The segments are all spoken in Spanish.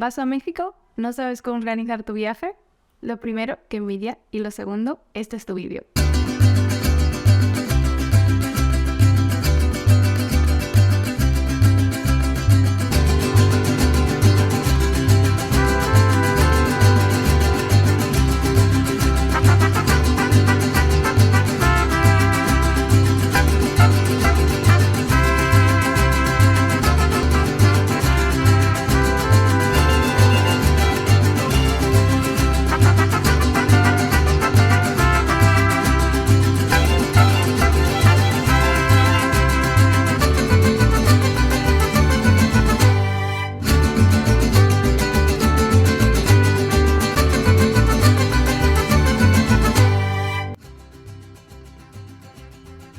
¿Vas a México? ¿No sabes cómo organizar tu viaje? Lo primero, qué envidia, y lo segundo, este es tu vídeo.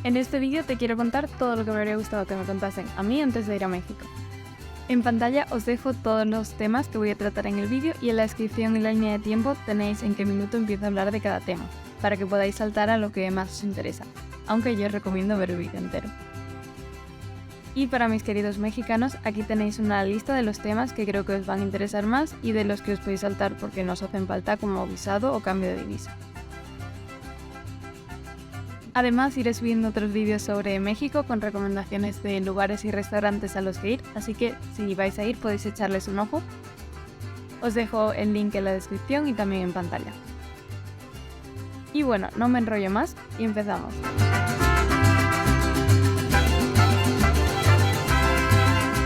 En este vídeo te quiero contar todo lo que me habría gustado que me contasen a mí antes de ir a México. En pantalla os dejo todos los temas que voy a tratar en el vídeo y en la descripción y la línea de tiempo tenéis en qué minuto empiezo a hablar de cada tema, para que podáis saltar a lo que más os interesa, aunque yo os recomiendo ver el vídeo entero. Y para mis queridos mexicanos, aquí tenéis una lista de los temas que creo que os van a interesar más y de los que os podéis saltar porque no os hacen falta como visado o cambio de divisa. Además, iré subiendo otros vídeos sobre México con recomendaciones de lugares y restaurantes a los que ir, así que si vais a ir podéis echarles un ojo. Os dejo el link en la descripción y también en pantalla. Y bueno, no me enrollo más y empezamos.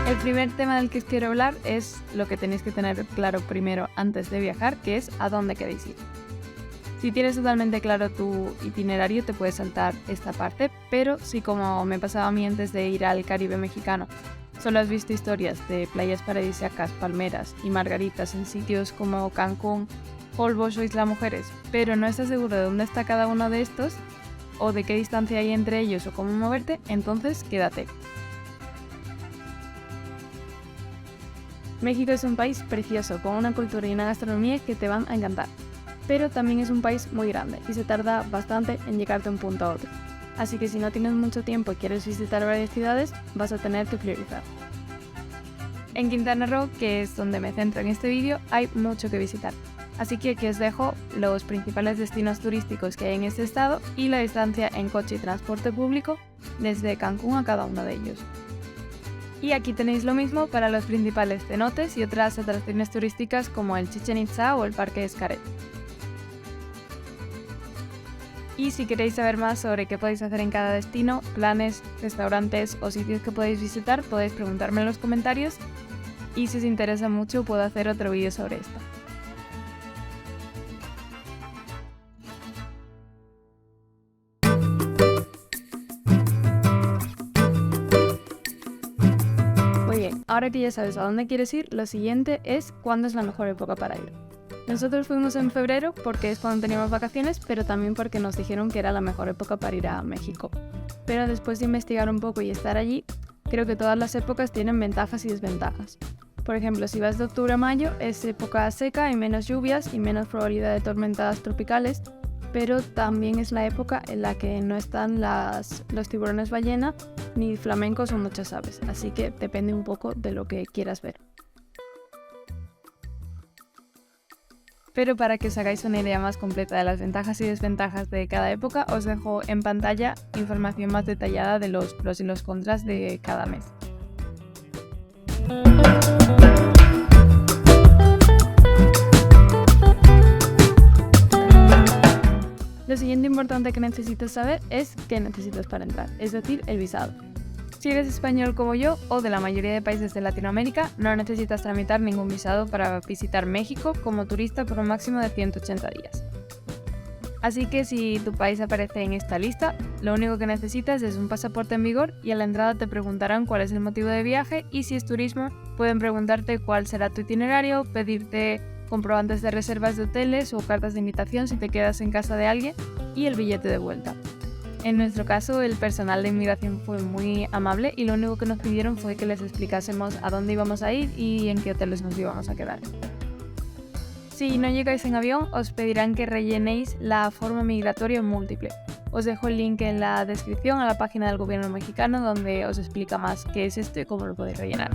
El primer tema del que os quiero hablar es lo que tenéis que tener claro primero antes de viajar, que es a dónde queréis ir. Si tienes totalmente claro tu itinerario te puedes saltar esta parte, pero si como me pasaba a mí antes de ir al Caribe mexicano, solo has visto historias de playas paradisíacas, palmeras y margaritas en sitios como Cancún, Holbox o Isla Mujeres, pero no estás seguro de dónde está cada uno de estos o de qué distancia hay entre ellos o cómo moverte, entonces quédate. México es un país precioso, con una cultura y una gastronomía que te van a encantar. Pero también es un país muy grande y se tarda bastante en llegar de un punto a otro. Así que si no tienes mucho tiempo y quieres visitar varias ciudades, vas a tener que priorizar. En Quintana Roo, que es donde me centro en este vídeo, hay mucho que visitar. Así que aquí os dejo los principales destinos turísticos que hay en este estado y la distancia en coche y transporte público desde Cancún a cada uno de ellos. Y aquí tenéis lo mismo para los principales cenotes y otras atracciones turísticas como el Chichén Itzá o el Parque Xcaret. Y si queréis saber más sobre qué podéis hacer en cada destino, planes, restaurantes o sitios que podéis visitar, podéis preguntarme en los comentarios y si os interesa mucho puedo hacer otro vídeo sobre esto. Muy bien, ahora que ya sabes a dónde quieres ir, lo siguiente es cuándo es la mejor época para ir. Nosotros fuimos en febrero porque es cuando teníamos vacaciones, pero también porque nos dijeron que era la mejor época para ir a México. Pero después de investigar un poco y estar allí, creo que todas las épocas tienen ventajas y desventajas. Por ejemplo, si vas de octubre a mayo, es época seca, hay menos lluvias y menos probabilidad de tormentas tropicales, pero también es la época en la que no están los tiburones ballena, ni flamencos o muchas aves, así que depende un poco de lo que quieras ver. Pero para que os hagáis una idea más completa de las ventajas y desventajas de cada época, os dejo en pantalla información más detallada de los pros y los contras de cada mes. Lo siguiente importante que necesitas saber es qué necesitas para entrar, es decir, el visado. Si eres español como yo o de la mayoría de países de Latinoamérica, no necesitas tramitar ningún visado para visitar México como turista por un máximo de 180 días. Así que si tu país aparece en esta lista, lo único que necesitas es un pasaporte en vigor y a la entrada te preguntarán cuál es el motivo de viaje y si es turismo pueden preguntarte cuál será tu itinerario, pedirte comprobantes de reservas de hoteles o cartas de invitación si te quedas en casa de alguien y el billete de vuelta. En nuestro caso, el personal de inmigración fue muy amable y lo único que nos pidieron fue que les explicásemos a dónde íbamos a ir y en qué hoteles nos íbamos a quedar. Si no llegáis en avión, os pedirán que rellenéis la forma migratoria múltiple. Os dejo el link en la descripción a la página del gobierno mexicano donde os explica más qué es esto y cómo lo podéis rellenar.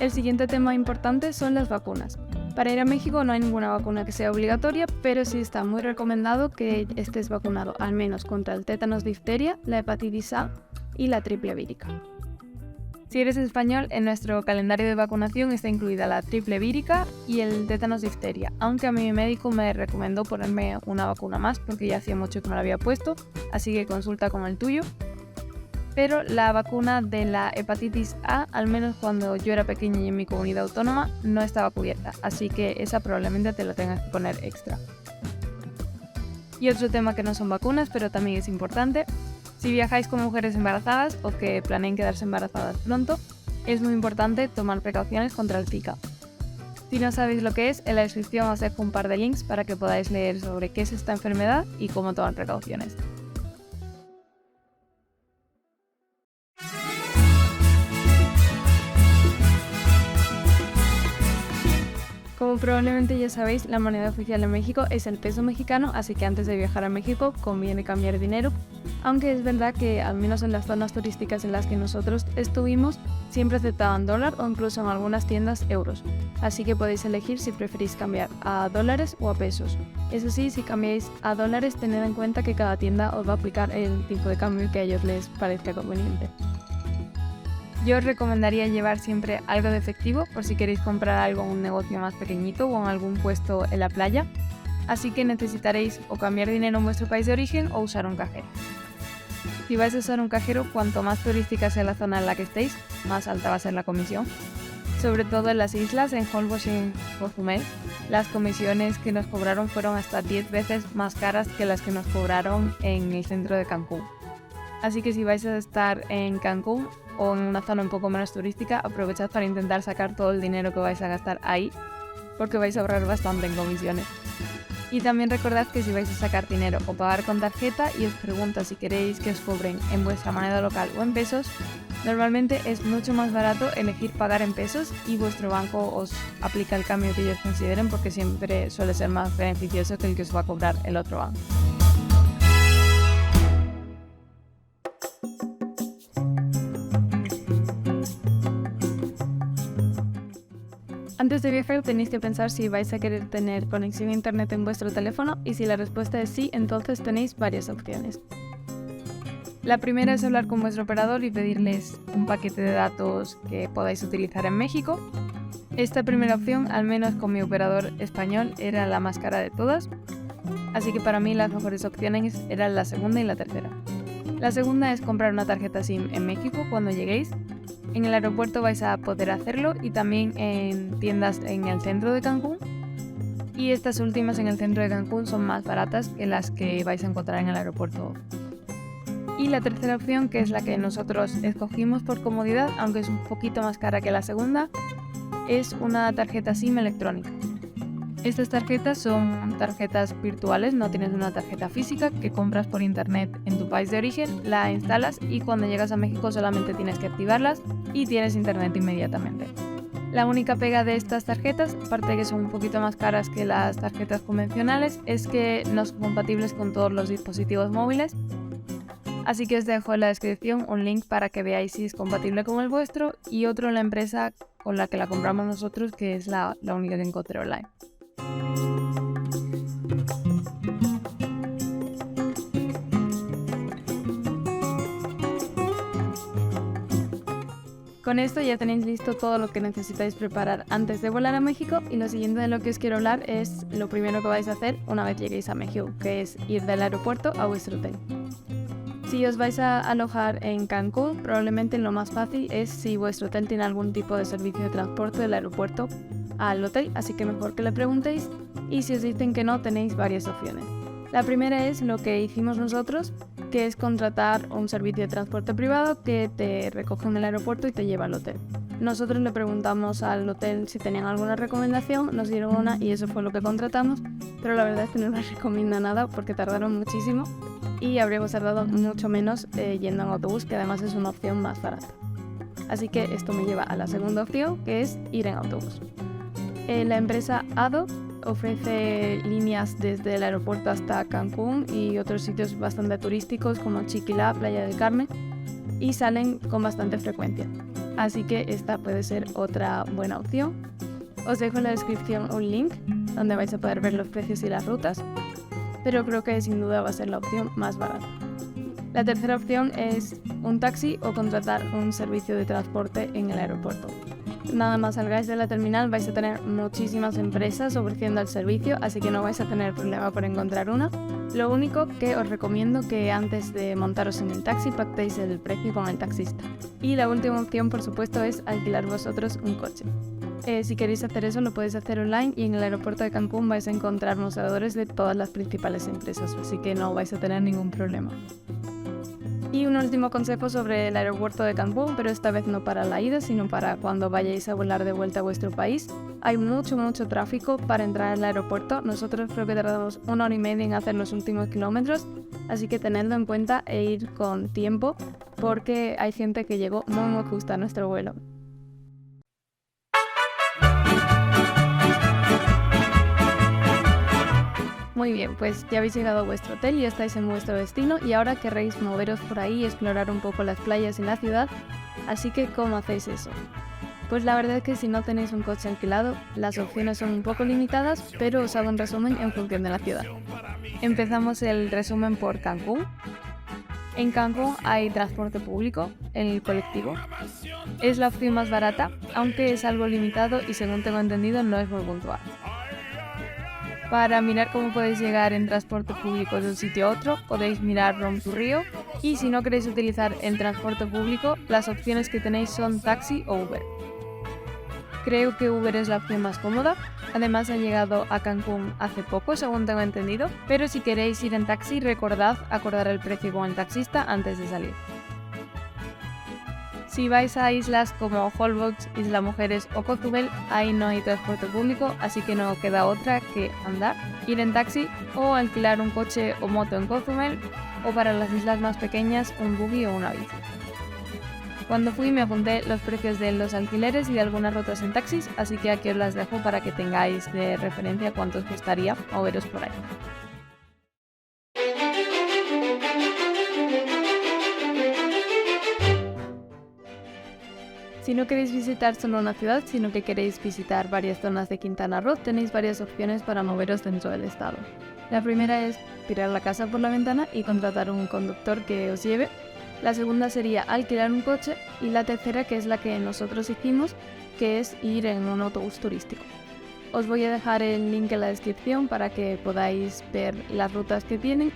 El siguiente tema importante son las vacunas. Para ir a México no hay ninguna vacuna que sea obligatoria, pero sí está muy recomendado que estés vacunado al menos contra el tétanos difteria, la hepatitis A y la triple vírica. Si eres español, en nuestro calendario de vacunación está incluida la triple vírica y el tétanos difteria, aunque a mí mi médico me recomendó ponerme una vacuna más porque ya hacía mucho que me la había puesto, así que consulta con el tuyo. Pero la vacuna de la hepatitis A, al menos cuando yo era pequeña y en mi comunidad autónoma, no estaba cubierta, así que esa probablemente te la tengas que poner extra. Y otro tema que no son vacunas, pero también es importante: si viajáis con mujeres embarazadas o que planeen quedarse embarazadas pronto, es muy importante tomar precauciones contra el Zika. Si no sabéis lo que es, en la descripción os dejo un par de links para que podáis leer sobre qué es esta enfermedad y cómo tomar precauciones. Como probablemente ya sabéis, la moneda oficial de México es el peso mexicano, así que antes de viajar a México conviene cambiar dinero, aunque es verdad que al menos en las zonas turísticas en las que nosotros estuvimos siempre aceptaban dólar o incluso en algunas tiendas euros, así que podéis elegir si preferís cambiar a dólares o a pesos. Eso sí, si cambiáis a dólares, tened en cuenta que cada tienda os va a aplicar el tipo de cambio que a ellos les parezca conveniente. Yo os recomendaría llevar siempre algo de efectivo por si queréis comprar algo en un negocio más pequeñito o en algún puesto en la playa, así que necesitaréis o cambiar dinero en vuestro país de origen o usar un cajero. Si vais a usar un cajero, cuanto más turística sea la zona en la que estéis, más alta va a ser la comisión. Sobre todo en las islas, en Holbox y en Cozumel, las comisiones que nos cobraron fueron hasta 10 veces más caras que las que nos cobraron en el centro de Cancún. Así que si vais a estar en Cancún o en una zona un poco menos turística, aprovechad para intentar sacar todo el dinero que vais a gastar ahí, porque vais a ahorrar bastante en comisiones. Y también recordad que si vais a sacar dinero o pagar con tarjeta y os pregunta si queréis que os cobren en vuestra moneda local o en pesos, normalmente es mucho más barato elegir pagar en pesos y vuestro banco os aplica el cambio que ellos consideren, porque siempre suele ser más beneficioso que el que os va a cobrar el otro banco. Antes de viajar tenéis que pensar si vais a querer tener conexión a internet en vuestro teléfono, y si la respuesta es sí, entonces tenéis varias opciones. La primera es hablar con vuestro operador y pedirles un paquete de datos que podáis utilizar en México. Esta primera opción, al menos con mi operador español, era la más cara de todas, así que para mí las mejores opciones eran la segunda y la tercera. La segunda es comprar una tarjeta SIM en México cuando lleguéis. En el aeropuerto vais a poder hacerlo y también en tiendas en el centro de Cancún. Y estas últimas en el centro de Cancún son más baratas que las que vais a encontrar en el aeropuerto. Y la tercera opción, que es la que nosotros escogimos por comodidad, aunque es un poquito más cara que la segunda, es una tarjeta SIM electrónica. Estas tarjetas son tarjetas virtuales, no tienes una tarjeta física que compras por internet en tu país de origen, la instalas y cuando llegas a México solamente tienes que activarlas y tienes internet inmediatamente. La única pega de estas tarjetas, aparte de que son un poquito más caras que las tarjetas convencionales, es que no son compatibles con todos los dispositivos móviles. Así que os dejo en la descripción un link para que veáis si es compatible con el vuestro, y otro en la empresa con la que la compramos nosotros, que es la única que encontré online. Con esto ya tenéis listo todo lo que necesitáis preparar antes de volar a México, y lo siguiente de lo que os quiero hablar es lo primero que vais a hacer una vez lleguéis a México, que es ir del aeropuerto a vuestro hotel. Si os vais a alojar en Cancún, probablemente lo más fácil es si vuestro hotel tiene algún tipo de servicio de transporte del aeropuerto al hotel, así que mejor que le preguntéis, y si os dicen que no, tenéis varias opciones. La primera es lo que hicimos nosotros, que es contratar un servicio de transporte privado que te recoge en el aeropuerto y te lleva al hotel. Nosotros le preguntamos al hotel si tenían alguna recomendación, nos dieron una y eso fue lo que contratamos, pero la verdad es que no nos recomienda nada porque tardaron muchísimo y habríamos tardado mucho menos yendo en autobús, que además es una opción más barata. Así que esto me lleva a la segunda opción, que es ir en autobús. La empresa ADO ofrece líneas desde el aeropuerto hasta Cancún y otros sitios bastante turísticos como Chiquilá, Playa del Carmen, y salen con bastante frecuencia. así que esta puede ser otra buena opción. Os dejo en la descripción un link donde vais a poder ver los precios y las rutas, pero creo que sin duda va a ser la opción más barata. La tercera opción es un taxi o contratar un servicio de transporte en el aeropuerto. Nada más salgáis de la terminal vais a tener muchísimas empresas ofreciendo el servicio, así que no vais a tener problema por encontrar una. Lo único que os recomiendo que antes de montaros en el taxi pactéis el precio con el taxista. Y la última opción, por supuesto, es alquilar vosotros un coche. Si queréis hacer eso lo podéis hacer online y en el aeropuerto de Cancún vais a encontrar mostradores de todas las principales empresas, así que no vais a tener ningún problema. Y un último consejo sobre el aeropuerto de Cancún, pero esta vez no para la ida, sino para cuando vayáis a volar de vuelta a vuestro país. Hay mucho tráfico para entrar al aeropuerto. Nosotros creo que tardamos 1 hora y media en hacer los últimos kilómetros, así que tenedlo en cuenta e ir con tiempo, porque hay gente que llegó muy justo a nuestro vuelo. Muy bien, pues ya habéis llegado a vuestro hotel y estáis en vuestro destino y ahora querréis moveros por ahí y explorar un poco las playas y la ciudad, así que ¿cómo hacéis eso? Pues la verdad es que si no tenéis un coche alquilado, las opciones son un poco limitadas, pero os hago un resumen en función de la ciudad. Empezamos el resumen por Cancún. En Cancún hay transporte público, el colectivo. Es la opción más barata, aunque es algo limitado y según tengo entendido no es muy puntual. Para mirar cómo podéis llegar en transporte público de un sitio a otro, podéis mirar Rome to Rio, y si no queréis utilizar el transporte público, las opciones que tenéis son taxi o Uber. Creo que Uber es la opción más cómoda, además ha llegado a Cancún hace poco, según tengo entendido, pero si queréis ir en taxi, recordad acordar el precio con el taxista antes de salir. Si vais a islas como Holbox, Isla Mujeres o Cozumel, ahí no hay transporte público, así que no queda otra que andar, ir en taxi o alquilar un coche o moto en Cozumel, o para las islas más pequeñas un buggy o una bici. Cuando fui me apunté los precios de los alquileres y de algunas rutas en taxis, así que aquí os las dejo para que tengáis de referencia cuánto os costaría moveros por ahí. Si no queréis visitar solo una ciudad, sino que queréis visitar varias zonas de Quintana Roo, tenéis varias opciones para moveros dentro del estado. La primera es tirar la casa por la ventana y contratar un conductor que os lleve. La segunda sería alquilar un coche y la tercera, que es la que nosotros hicimos, que es ir en un autobús turístico. Os voy a dejar el link en la descripción para que podáis ver las rutas que tienen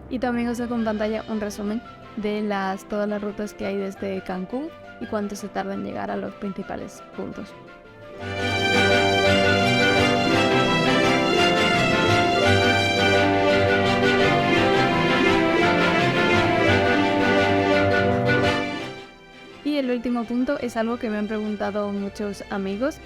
y también os dejo en pantalla un resumen de todas las rutas que hay desde Cancún y cuánto se tarda en llegar a los principales puntos. Y el último punto es algo que me han preguntado muchos amigos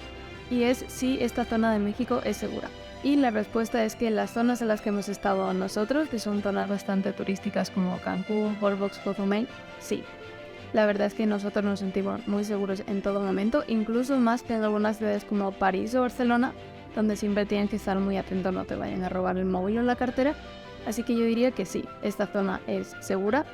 y es si esta zona de México es segura. Y la respuesta es que las zonas en las que hemos estado nosotros, que son zonas bastante turísticas como Cancún, Holbox, Cozumel, sí. La verdad es que nosotros nos sentimos muy seguros en todo momento, incluso más que en algunas ciudades como París o Barcelona, donde siempre tienes que estar muy atento, no te vayan a robar el móvil o la cartera. Así que yo diría que sí, esta zona es segura.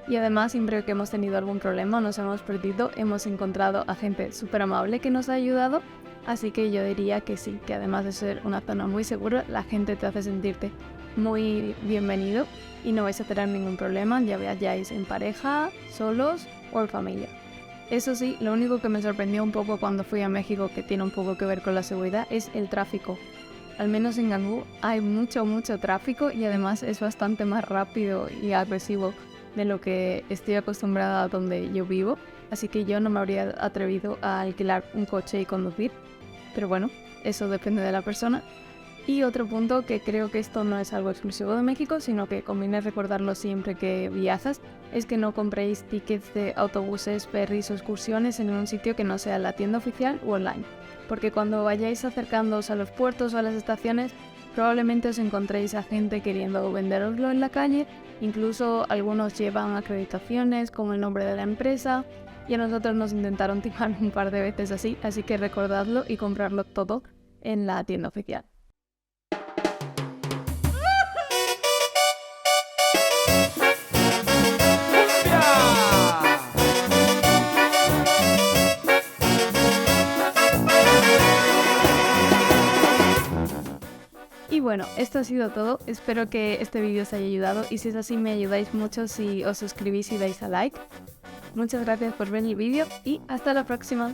Y además, siempre que hemos tenido algún problema, nos hemos perdido, hemos encontrado a gente súper amable que nos ha ayudado. Así que yo diría que sí, que además de ser una zona muy segura, la gente te hace sentirte muy bienvenido y no vais a tener ningún problema, ya vayáis en pareja, solos o en familia. Eso sí, lo único que me sorprendió un poco cuando fui a México, que tiene un poco que ver con la seguridad, es el tráfico. Al menos en Cancún hay mucho tráfico y además es bastante más rápido y agresivo de lo que estoy acostumbrada a donde yo vivo. Así que yo no me habría atrevido a alquilar un coche y conducir. Pero bueno, eso depende de la persona. Y otro punto, que creo que esto no es algo exclusivo de México, sino que conviene recordarlo siempre que viajas, es que no compréis tickets de autobuses, ferries o excursiones en un sitio que no sea la tienda oficial o online. Porque cuando vayáis acercándoos a los puertos o a las estaciones, probablemente os encontréis a gente queriendo venderoslo en la calle, incluso algunos llevan acreditaciones con el nombre de la empresa, y a nosotros nos intentaron timar un par de veces así que recordadlo y comprarlo todo en la tienda oficial. bueno, esto ha sido todo. Espero que este vídeo os haya ayudado y si es así me ayudáis mucho si os suscribís y dais a like. Muchas gracias por ver el vídeo y hasta la próxima.